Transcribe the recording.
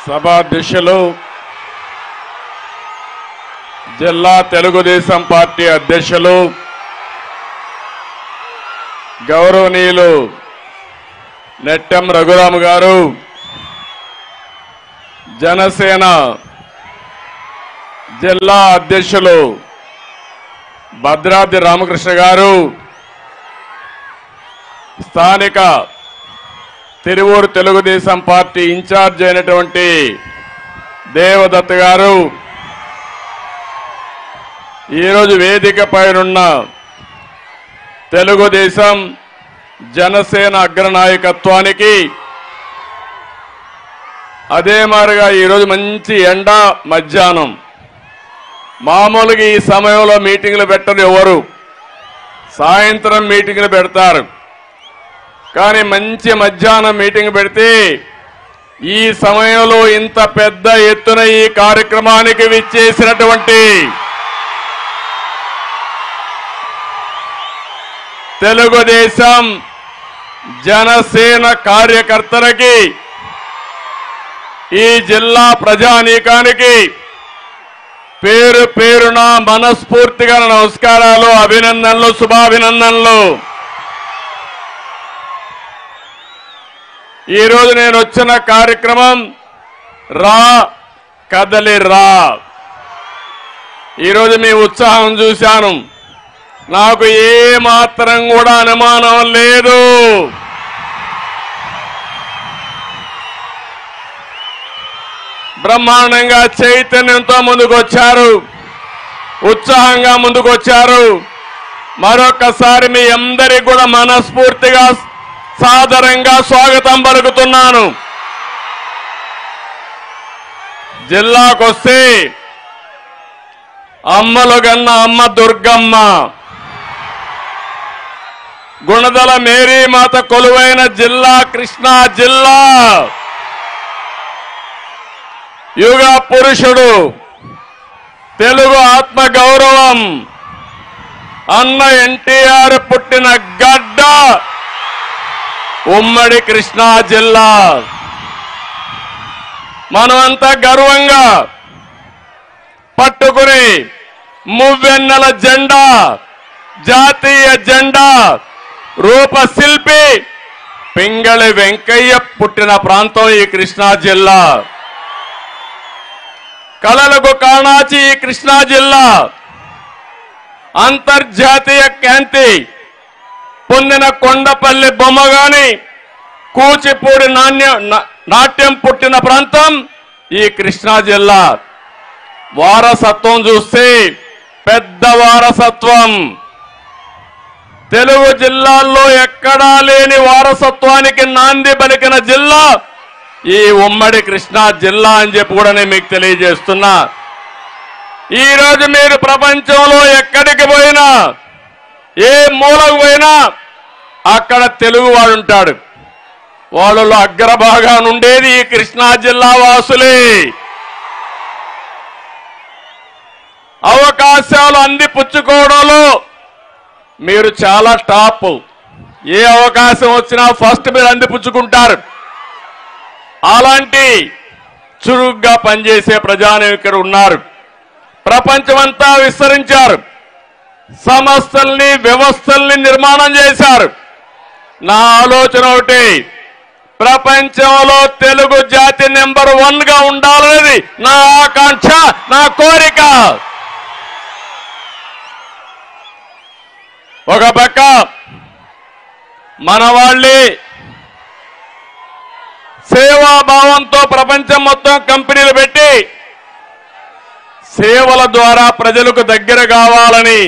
సభాధ్యక్షులు జిల్లా తెలుగుదేశం పార్టీ అధ్యక్షులు గౌరవనీయులు నెట్టెం రఘురామ గారు, జనసేన జిల్లా అధ్యక్షులు భద్రాద్రి రామకృష్ణ గారు, స్థానిక తిరువూరు తెలుగుదేశం పార్టీ ఇన్ఛార్జ్ అయినటువంటి దేవదత్త గారు, ఈరోజు వేదిక పైనున్న తెలుగుదేశం జనసేన అగ్రనాయకత్వానికి, అదే మాదిరిగా ఈరోజు మంచి ఎండ మధ్యాహ్నం, మామూలుగా ఈ సమయంలో మీటింగ్లు పెట్టరు ఎవరు, సాయంత్రం మీటింగ్లు పెడతారు. కానీ మంచి మధ్యాహ్నం మీటింగ్ పెడితే ఈ సమయంలో ఇంత పెద్ద ఎత్తున ఈ కార్యక్రమానికి విచ్చేసినటువంటి తెలుగుదేశం జనసేన కార్యకర్తలకి, ఈ జిల్లా ప్రజానీకానికి పేరు పేరున మనస్ఫూర్తిగా నమస్కారాలు, అభినందనలు, శుభాభినందనలు. ఈరోజు నేను వచ్చిన కార్యక్రమం రా కదలి రా. ఈరోజు మీ ఉత్సాహం చూశాను, నాకు ఏ మాత్రం కూడా అనుమానం లేదు. బ్రహ్మాండంగా చైతన్యంతో ముందుకొచ్చారు, ఉత్సాహంగా ముందుకొచ్చారు. మరొకసారి మీ అందరికీ కూడా మనస్ఫూర్తిగా సాదరంగా స్వాగతం పలుకుతున్నాను. జిల్లాకొస్తే అమ్మలు గన్న అమ్మ దుర్గమ్మ, గుణదల మేరీమాత కొలువైన జిల్లా కృష్ణా జిల్లా, యుగ పురుషుడు, తెలుగు ఆత్మ గౌరవం, అన్న ఎన్టీఆర్ పుట్టిన గడ్డ ఉమ్మడి కృష్ణా జిల్లా. మనమంతా గర్వంగా పట్టుకుని మువ్వెన్నెల జెండా, జాతీయ జెండా రూపశిల్పి పింగళి వెంకయ్య పుట్టిన ప్రాంతం ఈ కృష్ణా జిల్లా. కళలకు కాణాచి ఈ కృష్ణా జిల్లా. అంతర్జాతీయ ఖ్యాతి పొందిన కొండపల్లి బొమ్మ గాని, కూచిపూడి నాట్యం పుట్టిన ప్రాంతం ఈ కృష్ణా జిల్లా. వారసత్వం చూస్తే పెద్ద వారసత్వం. తెలుగు జిల్లాల్లో ఎక్కడా లేని వారసత్వానికి నాంది పలికిన జిల్లా ఈ ఉమ్మడి కృష్ణా జిల్లా అని చెప్పి కూడా నేను మీకు తెలియజేస్తున్నా. ఈరోజు మీరు ప్రపంచంలో ఎక్కడికి పోయినా, ఏ మూలకు పోయినా అక్కడ తెలుగు వాడు ఉంటాడు. వాళ్ళలో అగ్రభాగాన ఉండేది ఈ కృష్ణా జిల్లా వాసులే. అవకాశాలు అందిపుచ్చుకోవడంలో మీరు చాలా టాప్. ఏ అవకాశం వచ్చినా ఫస్ట్ మీరు అందిపుచ్చుకుంటారు. అలాంటి చురుగ్గా పనిచేసే ప్రజానాయకులు ఉన్నారు. ప్రపంచమంతా విస్తరించారు, సంస్థల్ని, వ్యవస్థల్ని నిర్మాణం చేశారు. నా ఆలోచన ఒకటి, ప్రపంచంలో తెలుగు జాతి నెంబర్ 1 గా ఉండాలనేది నా ఆకాంక్ష, నా కోరిక. ఒక పక్క మన వాళ్ళే సేవాభావంతో ప్రపంచం మొత్తం కంపెనీలు పెట్టి సేవల ద్వారా ప్రజలకు దగ్గర కావాలని